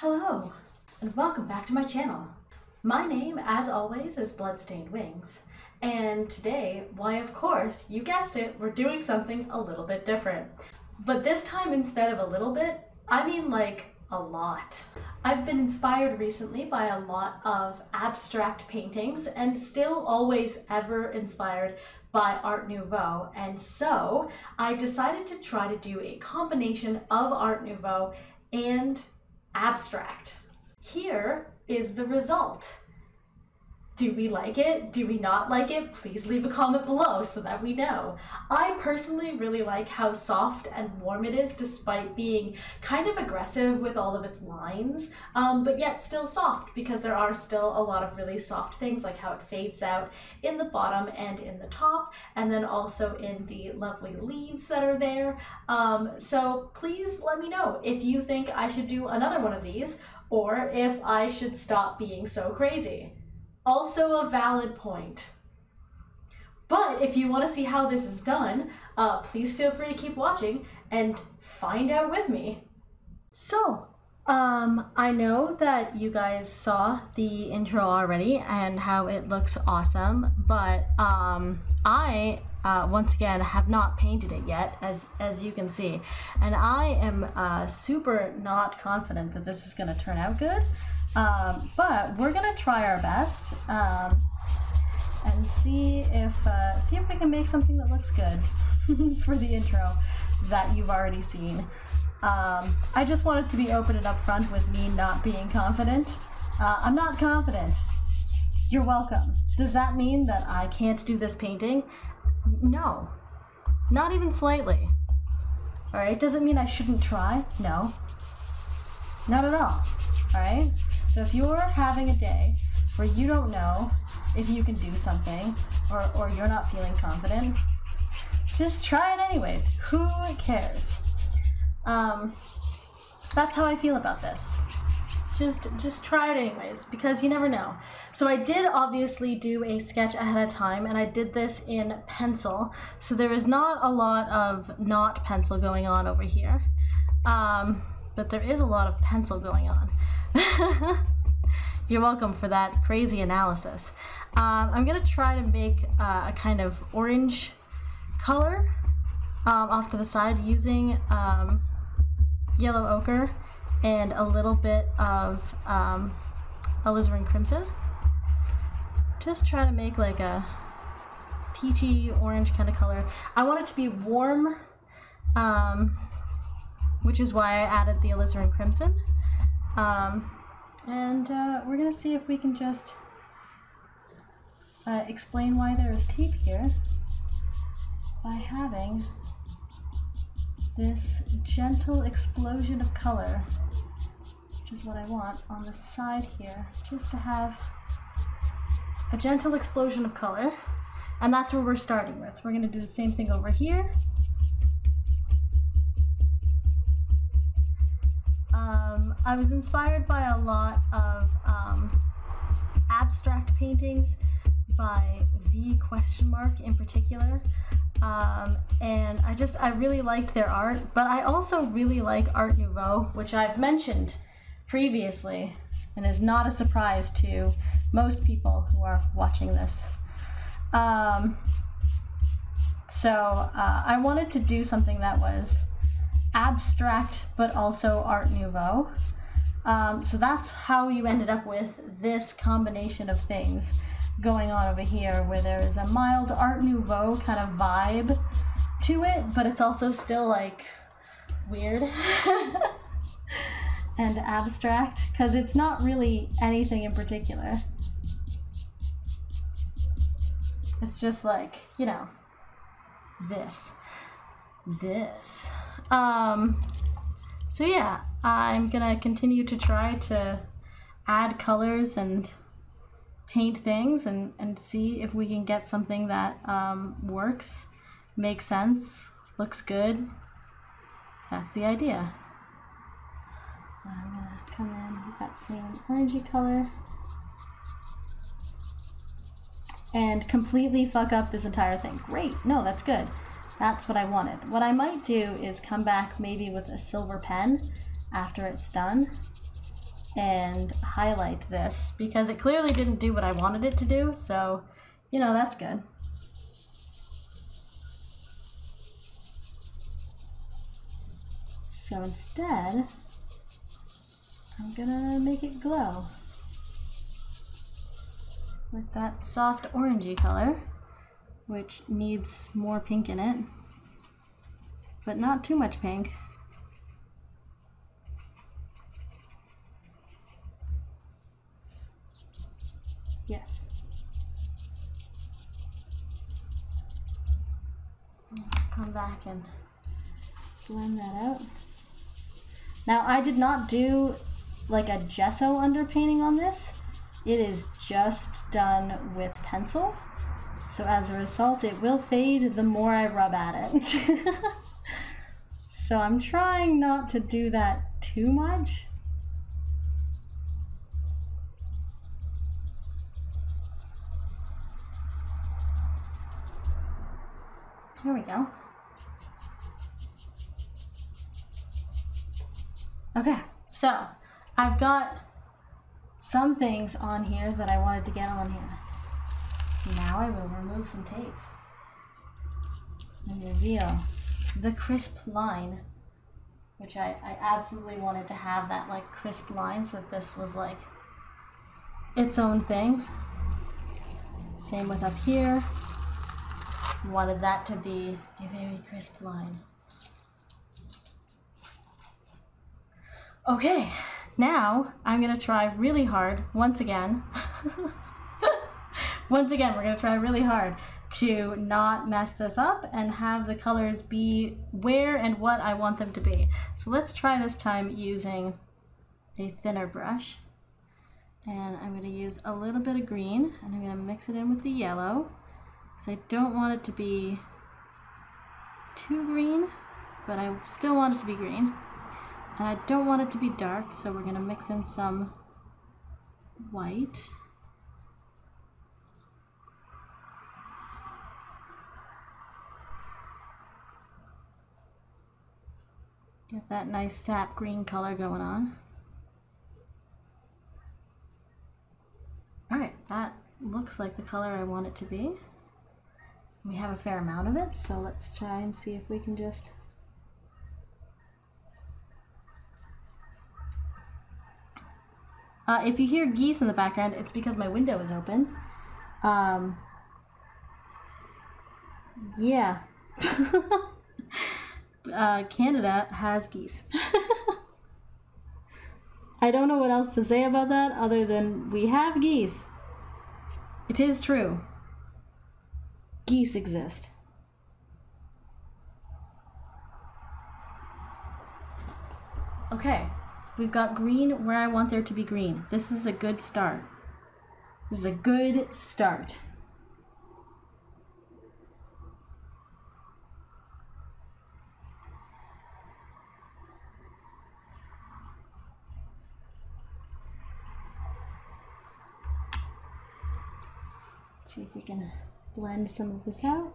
Hello, and welcome back to my channel. My name, as always, is Bloodstained Wings, and today, why of course, you guessed it, we're doing something a little bit different. But this time, instead of a little bit, I mean like a lot. I've been inspired recently by a lot of abstract paintings and still always ever inspired by Art Nouveau, and so I decided to try to do a combination of Art Nouveau and abstract. Here is the result. Do we like it? Do we not like it? Please leave a comment below so that we know. I personally really like how soft and warm it is despite being kind of aggressive with all of its lines, but yet still soft because there are still a lot of really soft things like how it fades out in the bottom and in the top, and then also in the lovely leaves that are there. So please let me know if you think I should do another one of these or if I should stop being so crazy. Also a valid point. But if you want to see how this is done, please feel free to keep watching and find out with me. So, I know that you guys saw the intro already and how it looks awesome, but I once again have not painted it yet, as you can see, and I am super not confident that this is going to turn out good. But we're gonna try our best and see if we can make something that looks good for the intro that you've already seen. I just wanted to be open and upfront with me not being confident. I'm not confident. You're welcome. Does that mean that I can't do this painting? No, not even slightly. All right, does it mean I shouldn't try? No, not at all. All right. So if you're having a day where you don't know if you can do something or you're not feeling confident, just try it anyways. Who cares? That's how I feel about this. Just try it anyways, because you never know. So I did obviously do a sketch ahead of time, and I did this in pencil. So there is not a lot of not pencil going on over here. But there is a lot of pencil going on. You're welcome for that crazy analysis. I'm gonna try to make a kind of orange color off to the side using yellow ochre and a little bit of alizarin crimson. Just try to make like a peachy orange kind of color. I want it to be warm, which is why I added the alizarin crimson. And we're gonna see if we can just explain why there is tape here by having this gentle explosion of color, which is what I want on the side here, just to have a gentle explosion of color. And that's where we're starting with. We're gonna do the same thing over here. I was inspired by a lot of abstract paintings by V in particular, and I really liked their art, but I also really like Art Nouveau, which I've mentioned previously and is not a surprise to most people who are watching this. So I wanted to do something that was abstract but also Art Nouveau. So that's how you ended up with this combination of things going on over here, where there is a mild Art Nouveau kind of vibe to it, but it's also still like weird and abstract because it's not really anything in particular. It's just like, you know, this. So yeah, I'm gonna continue to try to add colors and paint things and see if we can get something that works, makes sense, looks good. That's the idea. I'm gonna come in with that same orangey color and completely fuck up this entire thing. Great, no, that's good. That's what I wanted. What I might do is come back maybe with a silver pen after it's done and highlight this because it clearly didn't do what I wanted it to do, so, you know, that's good. So instead, I'm gonna make it glow with that soft orangey color, which needs more pink in it, but not too much pink. Yes. Come back and blend that out. Now, I did not do like a gesso underpainting on this. It is just done with pencil. So as a result, it will fade the more I rub at it. So I'm trying not to do that too much. Here we go. Okay, so I've got some things on here that I wanted to get on here. Now I will remove some tape and reveal the crisp line, which I absolutely wanted to have that like crisp line so that this was like its own thing. Same with up here. Wanted that to be a very crisp line. Okay, now I'm gonna try really hard once again. Once again, we're gonna try really hard to not mess this up and have the colors be where and what I want them to be. So let's try this time using a thinner brush. And I'm gonna use a little bit of green and I'm gonna mix it in with the yellow. So I don't want it to be too green, but I still want it to be green. And I don't want it to be dark, so we're going to mix in some white. Get that nice sap green color going on. Alright, that looks like the color I want it to be. We have a fair amount of it, so let's try and see if we can just if you hear geese in the background, it's because my window is open. Yeah. Canada has geese. I don't know what else to say about that other than we have geese. It is true. Geese exist. Okay. We've got green where I want there to be green. This is a good start. This is a good start. Let's see if we can blend some of this out.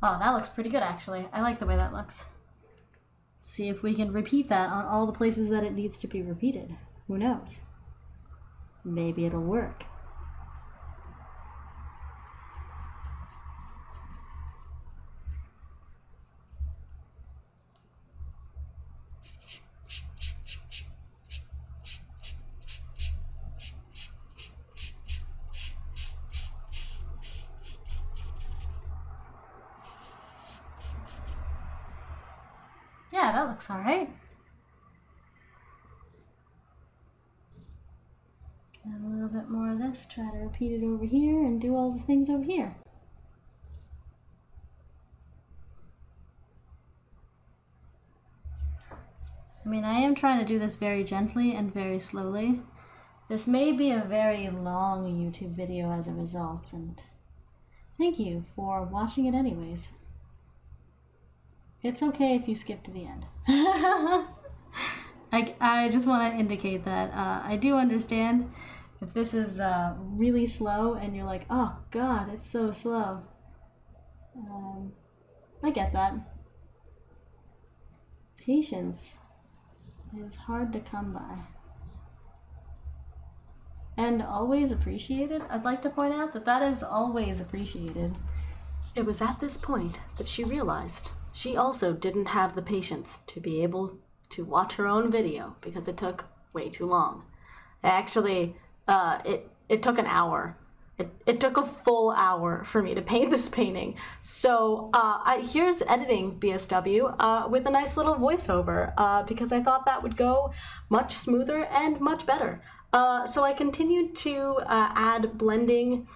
Oh, that looks pretty good actually. I like the way that looks. Let's see if we can repeat that on all the places that it needs to be repeated. Who knows? Maybe it'll work. Yeah, that looks all right. Add a little bit more of this, try to repeat it over here and do all the things over here. I mean, I am trying to do this very gently and very slowly. This may be a very long YouTube video as a result, and thank you for watching it anyways. It's okay if you skip to the end. I just want to indicate that I do understand if this is really slow and you're like, oh god, it's so slow. I get that. Patience is hard to come by. And always appreciated. I'd like to point out that that is always appreciated. It was at this point that she realized she also didn't have the patience to be able to watch her own video because it took way too long. Actually, it took an hour. It took a full hour for me to paint this painting. So here's editing BSW with a nice little voiceover because I thought that would go much smoother and much better. So I continued to add blending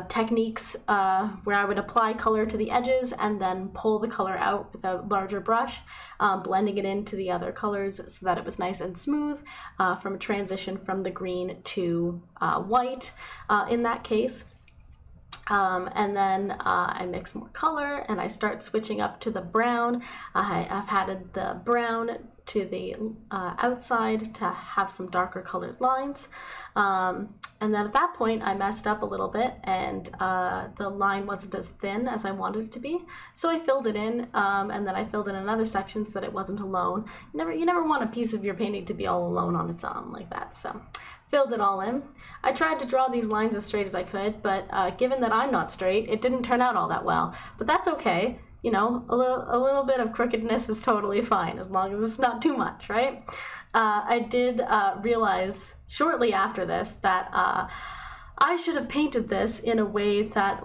techniques where I would apply color to the edges and then pull the color out with a larger brush, blending it into the other colors so that it was nice and smooth from a transition from the green to white in that case. And then I mix more color and I start switching up to the brown. I've added the brown to the outside to have some darker colored lines. And then at that point I messed up a little bit and the line wasn't as thin as I wanted it to be. So I filled it in and then I filled in another section so that it wasn't alone. You never want a piece of your painting to be all alone on its own like that. So filled it all in. I tried to draw these lines as straight as I could, but given that I'm not straight, it didn't turn out all that well. But that's okay. You know, a little bit of crookedness is totally fine as long as it's not too much, right? I did realize shortly after this that I should have painted this in a way that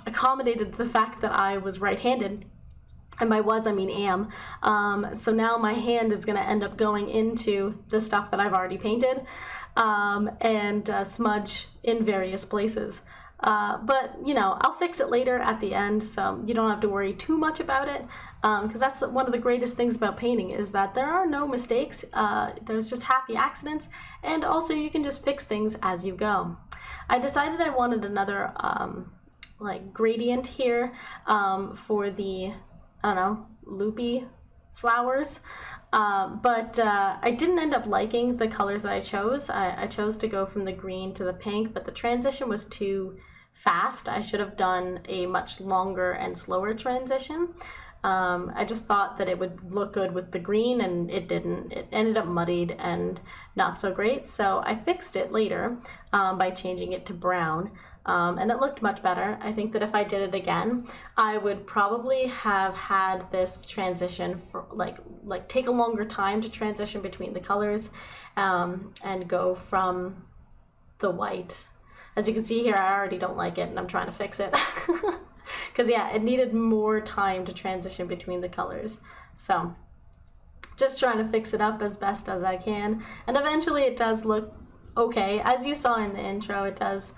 accommodated the fact that I was right-handed. And by was, I mean am. So now my hand is going to end up going into the stuff that I've already painted and smudge in various places. But, you know, I'll fix it later at the end, so you don't have to worry too much about it, because that's one of the greatest things about painting is that there are no mistakes, there's just happy accidents, and also you can just fix things as you go. I decided I wanted another, like, gradient here for the, I don't know, loopy flowers. But I didn't end up liking the colors that I chose. I chose to go from the green to the pink, but the transition was too fast. I should have done a much longer and slower transition. I just thought that it would look good with the green, and it didn't. It ended up muddied and not so great, so I fixed it later by changing it to brown. And it looked much better. I think that if I did it again, I would probably have had this transition for like take a longer time to transition between the colors and go from the white. As you can see here, I already don't like it and I'm trying to fix it. Because yeah, it needed more time to transition between the colors. So just trying to fix it up as best as I can. And eventually it does look okay. As you saw in the intro, it does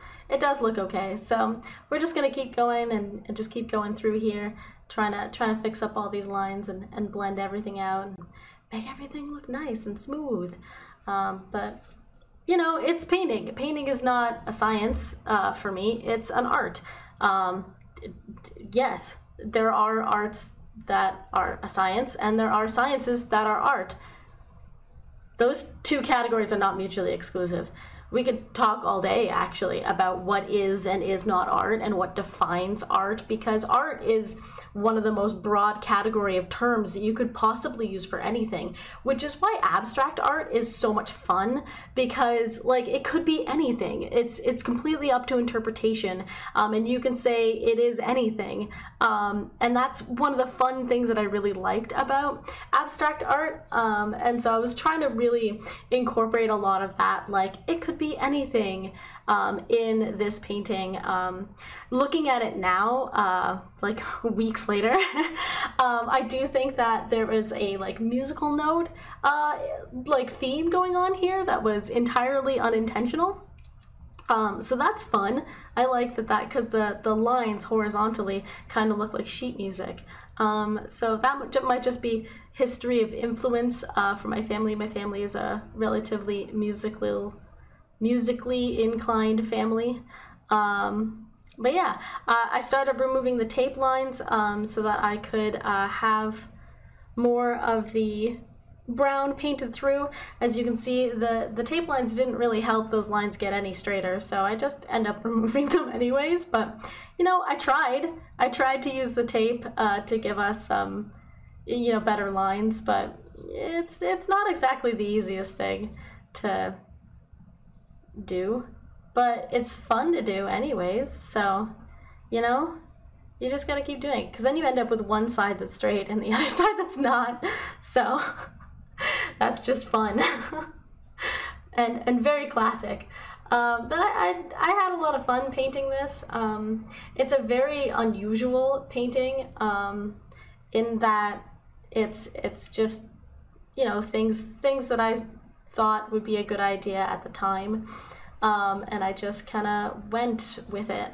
look okay. So we're just gonna keep going and just keep going through here, trying to fix up all these lines and blend everything out and make everything look nice and smooth. But you know, it's painting. Painting is not a science for me, it's an art. Yes, there are arts that are a science and there are sciences that are art. Those two categories are not mutually exclusive. We could talk all day, actually, about what is and is not art and what defines art, because art is one of the most broad category of terms that you could possibly use for anything, which is why abstract art is so much fun, because like it could be anything. It's completely up to interpretation, and you can say it is anything, and that's one of the fun things that I really liked about abstract art, and so I was trying to really incorporate a lot of that, like it could be anything in this painting. Looking at it now, like weeks later, I do think that there was a like musical note, like theme going on here that was entirely unintentional. So that's fun. I like that because the lines horizontally kind of look like sheet music. So that might just be history of influence for my family. My family is a relatively musically inclined family. But yeah, I started removing the tape lines so that I could have more of the brown painted through. As you can see, the tape lines didn't really help those lines get any straighter, so I just end up removing them anyways. But you know, I tried to use the tape to give us some, you know, better lines, but it's not exactly the easiest thing to do, but it's fun to do anyways. So, you know, you just gotta keep doing it, because then you end up with one side that's straight and the other side that's not. So that's just fun and very classic. But I had a lot of fun painting this. It's a very unusual painting in that it's just, you know, things that I thought would be a good idea at the time, and I just kind of went with it.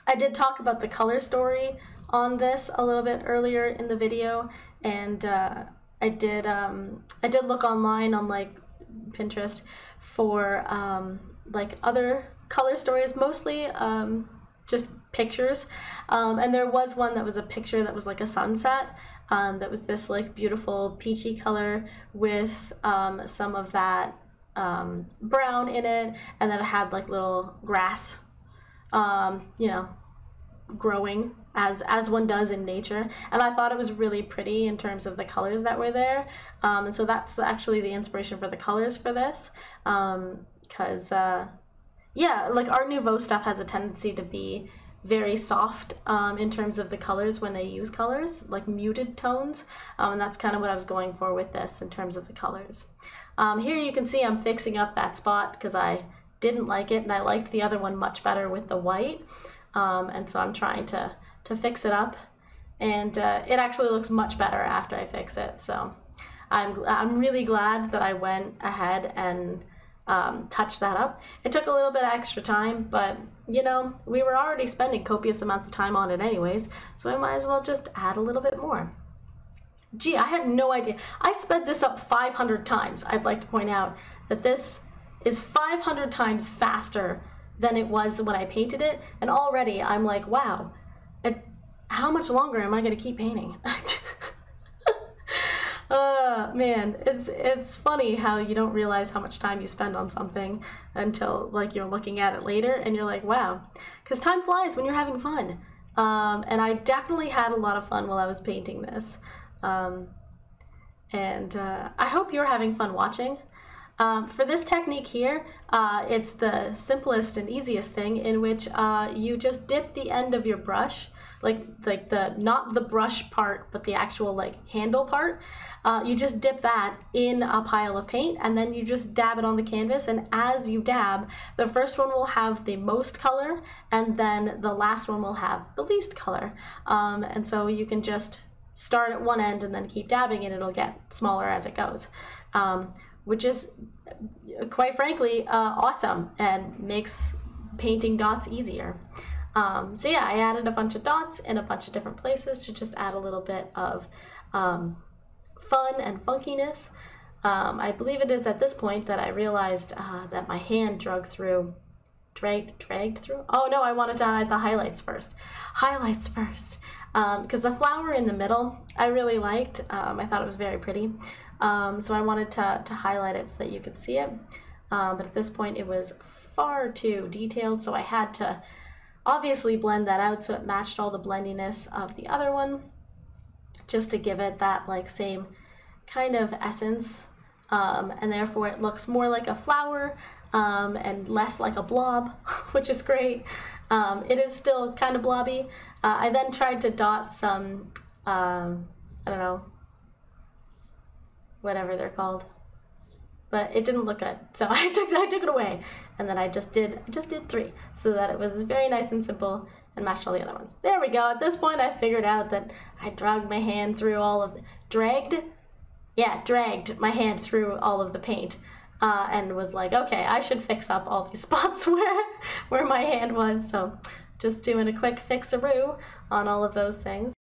I did talk about the color story on this a little bit earlier in the video, and I did look online on like Pinterest for like other color stories, mostly just pictures, and there was one that was a picture that was like a sunset, that was this like beautiful peachy color with some of that brown in it, and then it had like little grass, you know, growing as one does in nature, and I thought it was really pretty in terms of the colors that were there, and so that's actually the inspiration for the colors for this, because yeah, like Art Nouveau stuff has a tendency to be very soft in terms of the colors when they use colors, like muted tones, and that's kind of what I was going for with this in terms of the colors. Here you can see I'm fixing up that spot because I didn't like it, and I liked the other one much better with the white, and so I'm trying to fix it up, and it actually looks much better after I fix it. So I'm really glad that I went ahead and touched that up. It took a little bit of extra time, but you know, we were already spending copious amounts of time on it anyways, so I might as well just add a little bit more. Gee, I had no idea. I sped this up 500 times. I'd like to point out that this is 500 times faster than it was when I painted it, and already I'm like, wow, how much longer am I going to keep painting? Man, it's funny how you don't realize how much time you spend on something until like you're looking at it later and you're like, wow, because time flies when you're having fun. And I definitely had a lot of fun while I was painting this. And I hope you're having fun watching. For this technique here, it's the simplest and easiest thing, in which you just dip the end of your brush, like the not the brush part, but the actual like handle part. You just dip that in a pile of paint, and then you just dab it on the canvas, and as you dab, the first one will have the most color, and then the last one will have the least color. And so you can just start at one end and then keep dabbing, and it'll get smaller as it goes, which is quite frankly awesome and makes painting dots easier. So yeah, I added a bunch of dots in a bunch of different places to just add a little bit of fun and funkiness. I believe it is at this point that I realized that my hand dragged through. Oh no, I wanted to add the highlights first. Highlights first, because the flower in the middle I really liked. I thought it was very pretty. So I wanted to highlight it so that you could see it. But at this point it was far too detailed, so I had to obviously blend that out so it matched all the blendiness of the other one, just to give it that like same kind of essence, and therefore it looks more like a flower and less like a blob, which is great. It is still kind of blobby. I then tried to dot some, I don't know, whatever they're called, but it didn't look good, so I took it away, and then I just did 3 so that it was very nice and simple and matched all the other ones. There we go. At this point I figured out that I dragged my hand through all of the, dragged my hand through all of the paint, and was like, okay, I should fix up all these spots where my hand was. So just doing a quick fixaroo on all of those things.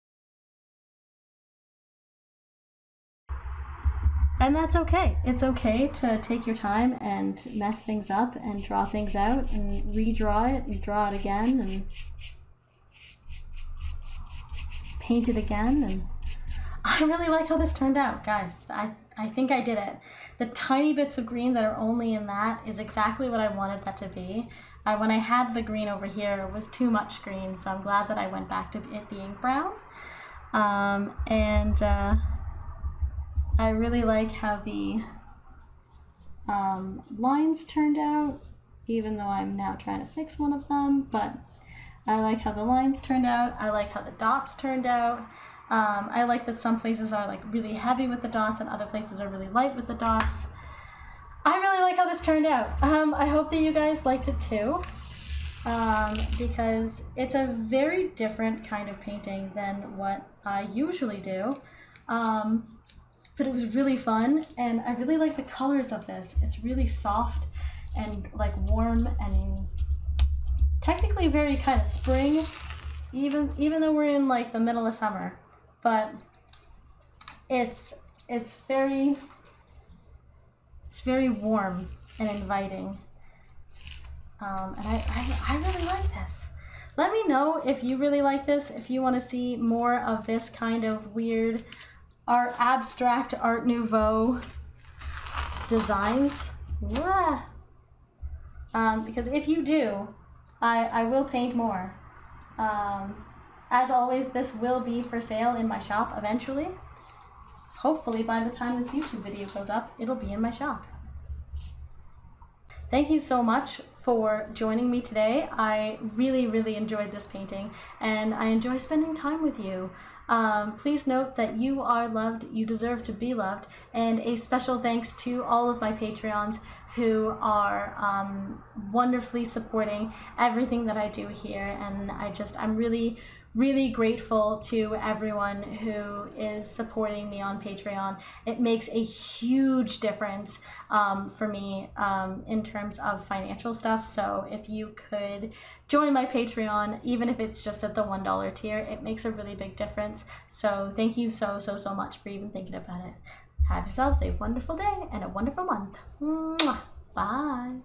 And that's okay. It's okay to take your time and mess things up and draw things out and redraw it and draw it again and paint it again. And I really like how this turned out, guys. I think I did it. The tiny bits of green that are only in that is exactly what I wanted that to be. When I had the green over here, it was too much green, so I'm glad that I went back to it being brown. I really like how the lines turned out, even though I'm now trying to fix one of them, but I like how the lines turned out. I like how the dots turned out. I like that some places are like really heavy with the dots and other places are really light with the dots. I really like how this turned out. I hope that you guys liked it too, because it's a very different kind of painting than what I usually do. But it was really fun, and I really like the colors of this. It's really soft and like warm and technically very kind of spring, even though we're in like the middle of summer. But it's very warm and inviting, and I really like this. Let me know if you really like this, if you want to see more of this kind of weird abstract Art Nouveau designs. Because if you do, I will paint more. As always, this will be for sale in my shop eventually. Hopefully by the time this YouTube video goes up, it'll be in my shop. Thank you so much for joining me today. I really, really enjoyed this painting, and I enjoy spending time with you. Please note that you are loved, you deserve to be loved, and a special thanks to all of my Patreons who are wonderfully supporting everything that I do here, and I'm really, really grateful to everyone who is supporting me on Patreon. It makes a huge difference for me in terms of financial stuff. So if you could join my Patreon, even if it's just at the $1 tier, it makes a really big difference. So thank you so much for even thinking about it. Have yourselves a wonderful day and a wonderful month. Mwah. Bye.